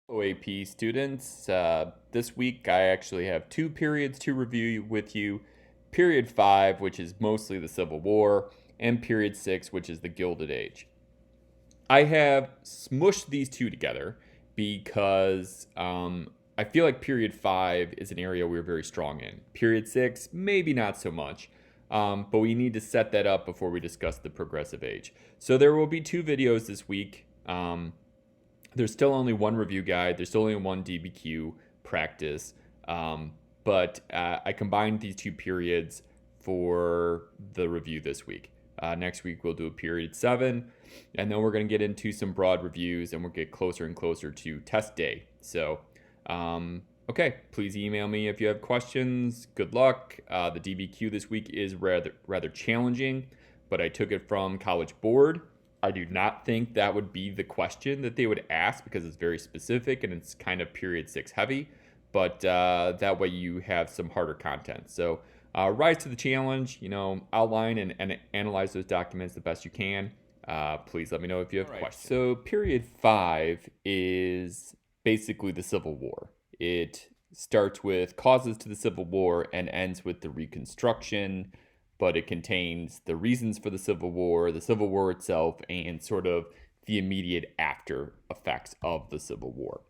AP students. This week I actually have two periods to review with you. Period 5, which is mostly the Civil War, and Period 6, which is the Gilded Age. I have smushed these two together because I feel like Period 5 is an area we're very strong in. Period 6, maybe not so much. But we need to set that up before we discuss the Progressive Age. So there will be two videos this week. There's still only one review guide. There's still only one DBQ practice. But I combined these two periods for the review this week. Next week, we'll do a period 7, and then we're going to get into some broad reviews, and we'll get closer and closer to test day. So, okay, please email me if you have questions. Good luck. The DBQ this week is rather challenging, but I took it from College Board. I do not think that would be the question that they would ask because it's very specific and it's kind of period 6 heavy. But that way you have some harder content. So rise to the challenge, outline and analyze those documents the best you can. Please let me know if you have questions. So period 5 is basically the Civil War. It starts with causes to the Civil War and ends with the Reconstruction, but it contains the reasons for the Civil War itself, and sort of the immediate after effects of the Civil War.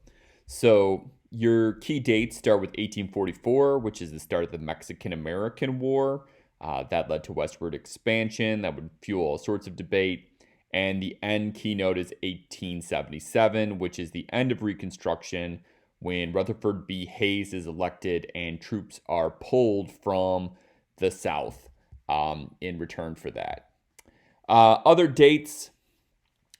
So your key dates start with 1844, which is the start of the Mexican-American War. That led to westward expansion. That would fuel all sorts of debate. And the end keynote is 1877, which is the end of Reconstruction, when Rutherford B. Hayes is elected and troops are pulled from the South in return for that. Other dates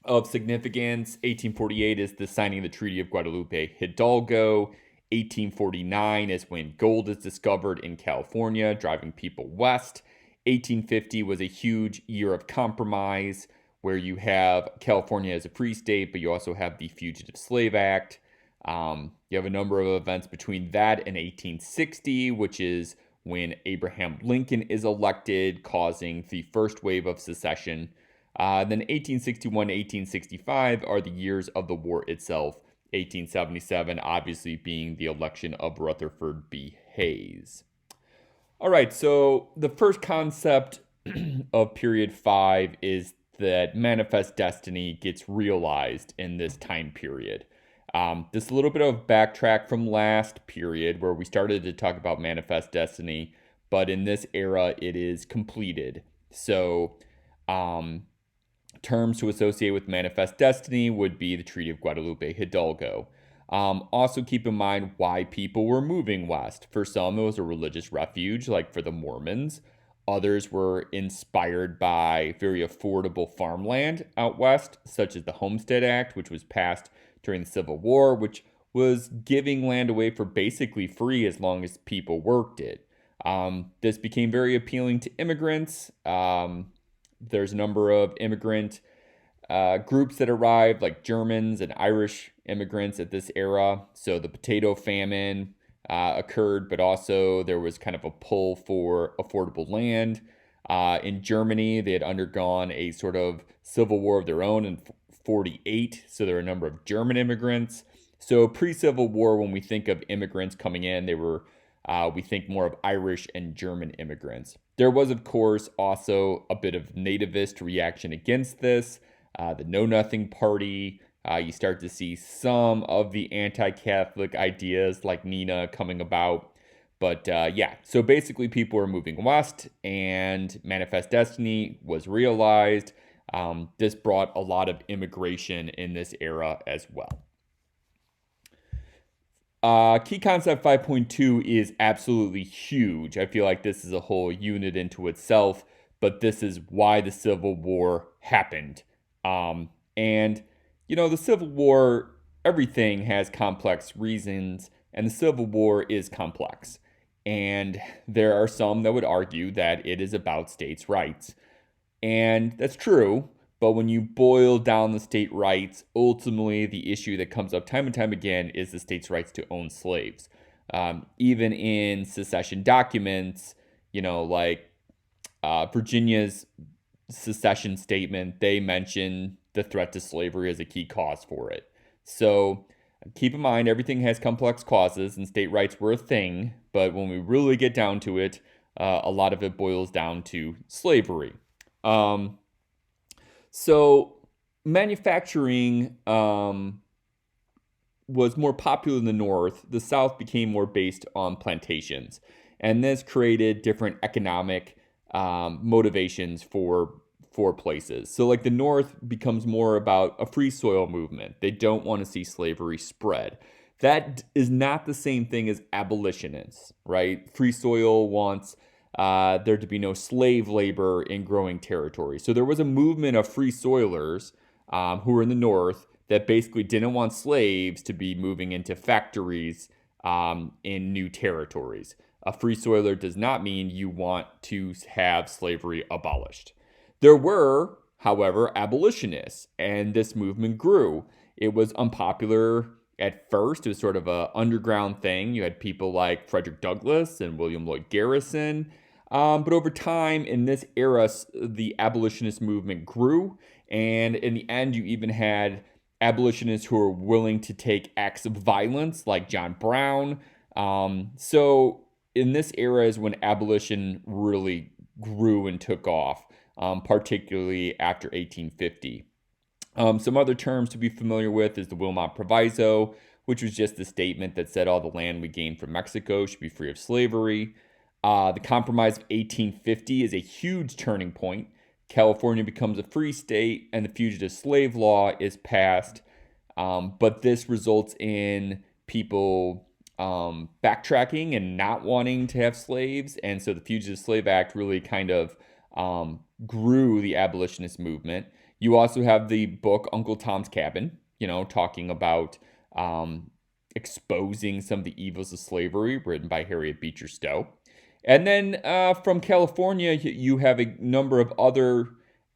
of significance: 1848 is the signing of the Treaty of Guadalupe Hidalgo. 1849 is when gold is discovered in California, driving people west. 1850 was a huge year of compromise, where you have California as a free state, but you also have the Fugitive Slave Act. You have a number of events between that and 1860, which is when Abraham Lincoln is elected, causing the first wave of secession. Then 1861 to 1865 are the years of the war itself. 1877 obviously being the election of Rutherford B. Hayes. All right, so the first concept of period 5 is that manifest destiny gets realized in this time period. This is a little bit of backtrack from last period where we started to talk about manifest destiny, but in this era it is completed. So terms to associate with manifest destiny would be the Treaty of Guadalupe Hidalgo. Also keep in mind why people were moving west. For some, it was a religious refuge, like for the Mormons. Others were inspired by very affordable farmland out west, such as the Homestead Act, which was passed during the Civil War, which was giving land away for basically free as long as people worked it. This became very appealing to immigrants. There's a number of immigrant groups that arrived, like Germans and Irish immigrants at this era. So the potato famine occurred, but also there was kind of a pull for affordable land. In Germany, they had undergone a sort of civil war of their own in 48, so there were a number of German immigrants. So pre-Civil War, when we think of immigrants coming in, they were we think more of Irish and German immigrants. There was, of course, also a bit of nativist reaction against this. The Know Nothing Party. You start to see some of the anti-Catholic ideas like Nina coming about. But yeah, so basically people were moving west and manifest destiny was realized. This brought a lot of immigration in this era as well. Key concept 5.2 is absolutely huge. I feel like this is a whole unit into itself, but this is why the Civil War happened. And, the Civil War, everything has complex reasons, and the Civil War is complex. And there are some that would argue that it is about states' rights. And that's true, but when you boil down the state rights, ultimately the issue that comes up time and time again is the state's rights to own slaves. Even in secession documents, like Virginia's secession statement, they mention the threat to slavery as a key cause for it. So keep in mind everything has complex causes, and state rights were a thing, but when we really get down to it, a lot of it boils down to slavery. Um, so manufacturing was more popular in the North. The South became more based on plantations, and this created different economic motivations for places. So, like the North becomes more about a free soil movement. They don't want to see slavery spread. That is not the same thing as abolitionists, right? Free soil wants there to be no slave labor in growing territory. So there was a movement of free soilers who were in the North that basically didn't want slaves to be moving into factories in new territories. A free soiler does not mean you want to have slavery abolished. There were, however, abolitionists, and this movement grew. It was unpopular at first. It was sort of an underground thing. You had people like Frederick Douglass and William Lloyd Garrison. But over time, in this era, the abolitionist movement grew. And in the end, you even had abolitionists who were willing to take acts of violence, like John Brown. So in this era is when abolition really grew and took off, particularly after 1850. Some other terms to be familiar with is the Wilmot Proviso, which was just a statement that said all the land we gained from Mexico should be free of slavery. The Compromise of 1850 is a huge turning point. California becomes a free state, and the fugitive slave law is passed. But this results in people backtracking and not wanting to have slaves. And so the Fugitive Slave Act really kind of grew the abolitionist movement. You also have the book Uncle Tom's Cabin, talking about exposing some of the evils of slavery, written by Harriet Beecher Stowe. And then from California, you have a number of other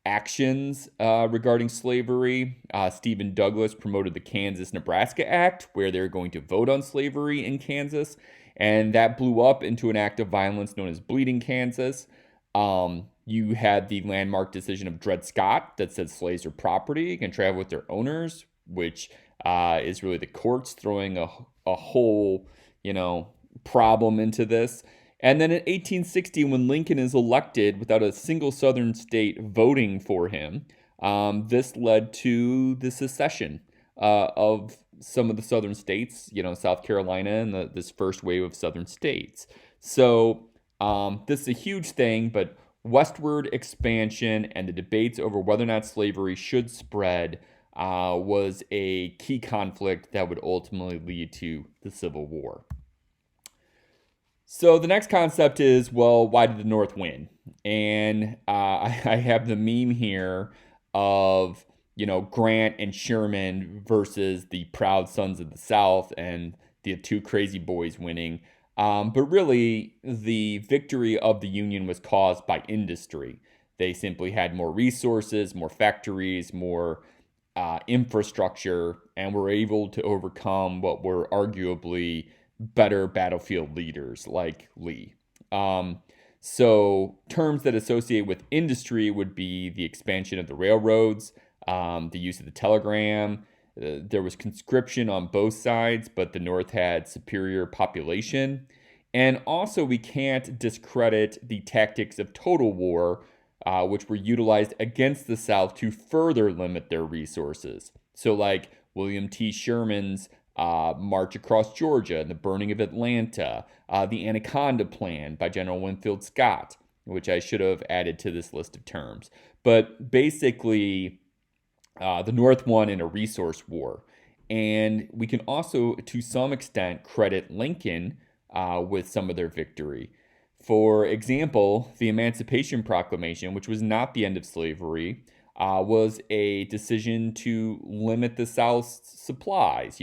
actions regarding slavery. Stephen Douglas promoted the Kansas-Nebraska Act, where they're going to vote on slavery in Kansas. And that blew up into an act of violence known as Bleeding Kansas. You had the landmark decision of Dred Scott that said slaves are property and can travel with their owners, which is really the courts throwing a whole, problem into this. And then in 1860, when Lincoln is elected without a single southern state voting for him, this led to the secession of some of the southern states, South Carolina and this first wave of southern states. So this is a huge thing, but westward expansion and the debates over whether or not slavery should spread was a key conflict that would ultimately lead to the Civil War. So the next concept is, well, why did the North win? And I have the meme here of, Grant and Sherman versus the proud sons of the South and the two crazy boys winning. But really, the victory of the Union was caused by industry. They simply had more resources, more factories, more infrastructure, and were able to overcome what were arguably better battlefield leaders like Lee. So terms that associate with industry would be the expansion of the railroads, the use of the telegram. There was conscription on both sides, but the North had superior population. And also, we can't discredit the tactics of total war, which were utilized against the South to further limit their resources. So like William T. Sherman's march across Georgia and the burning of Atlanta, the Anaconda Plan by General Winfield Scott, which I should have added to this list of terms. But basically, the North won in a resource war. And we can also, to some extent, credit Lincoln with some of their victory. For example, the Emancipation Proclamation, which was not the end of slavery, was a decision to limit the South's supplies.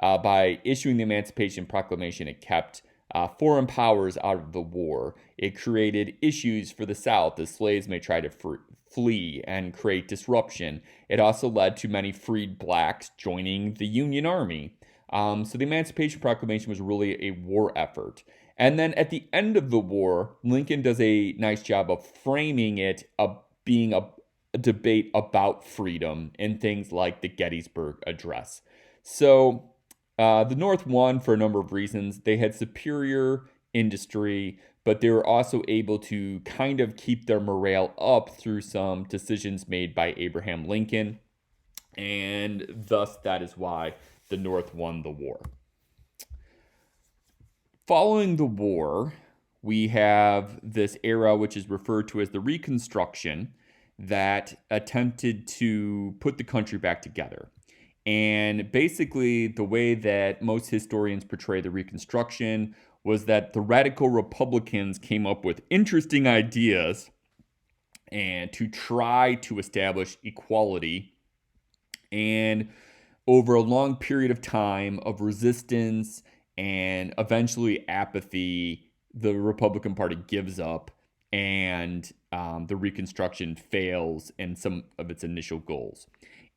By issuing the Emancipation Proclamation, it kept foreign powers out of the war. It created issues for the South as slaves may try to flee and create disruption. It also led to many freed blacks joining the Union Army. So the Emancipation Proclamation was really a war effort. And then at the end of the war, Lincoln does a nice job of framing it being a debate about freedom in things like the Gettysburg Address. So the North won for a number of reasons. They had superior industry, but they were also able to kind of keep their morale up through some decisions made by Abraham Lincoln. And thus, that is why the North won the war. Following the war, we have this era which is referred to as the Reconstruction that attempted to put the country back together. And basically, the way that most historians portray the Reconstruction was that the radical Republicans came up with interesting ideas and to try to establish equality. And over a long period of time of resistance and eventually apathy, the Republican Party gives up and the Reconstruction fails in some of its initial goals.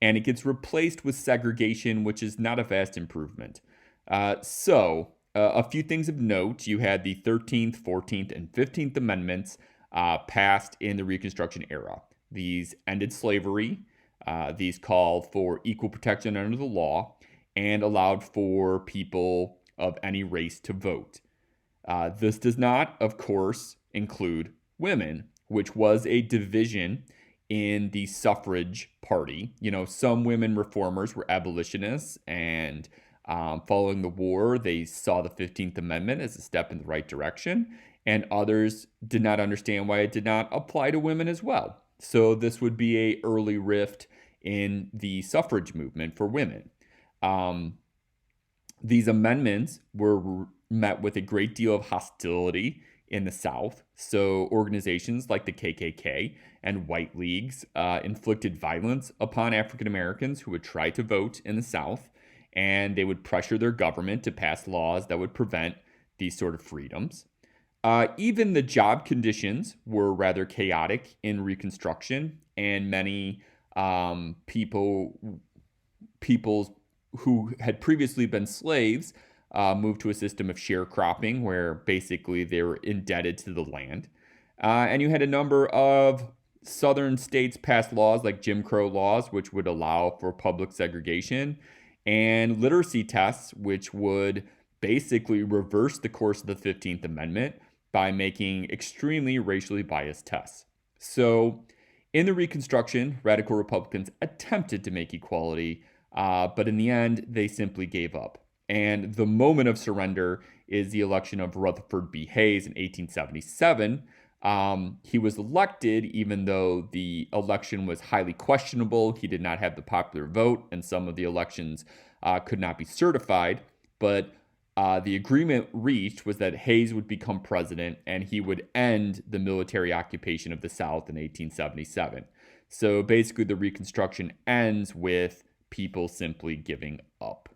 And it gets replaced with segregation, which is not a vast improvement. A few things of note. You had the 13th, 14th, and 15th Amendments passed in the Reconstruction era. These ended slavery. These called for equal protection under the law and allowed for people of any race to vote. This does not, of course, include women, which was a division in the suffrage party. You know, some women reformers were abolitionists, and following the war, they saw the 15th Amendment as a step in the right direction, and others did not understand why it did not apply to women as well. So this would be an early rift in the suffrage movement for women. These amendments were met with a great deal of hostility in the South. So organizations like the KKK and white leagues inflicted violence upon African Americans who would try to vote in the South, and they would pressure their government to pass laws that would prevent these sort of freedoms. Even the job conditions were rather chaotic in Reconstruction, and many peoples who had previously been slaves moved to a system of sharecropping where basically they were indebted to the land. And you had a number of southern states pass laws like Jim Crow laws, which would allow for public segregation, and literacy tests, which would basically reverse the course of the 15th Amendment by making extremely racially biased tests. So in the Reconstruction, radical Republicans attempted to make equality, but in the end, they simply gave up. And the moment of surrender is the election of Rutherford B. Hayes in 1877. He was elected even though the election was highly questionable. He did not have the popular vote, and some of the elections could not be certified. But the agreement reached was that Hayes would become president and he would end the military occupation of the South in 1877. So basically, the Reconstruction ends with people simply giving up.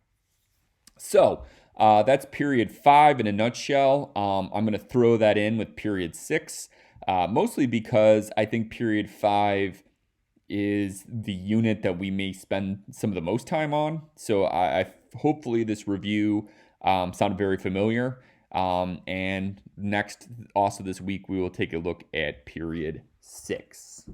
So that's period 5 in a nutshell. I'm going to throw that in with period 6, mostly because I think period 5 is the unit that we may spend some of the most time on. So I hopefully this review sounded very familiar. And next, also this week, we will take a look at period 6.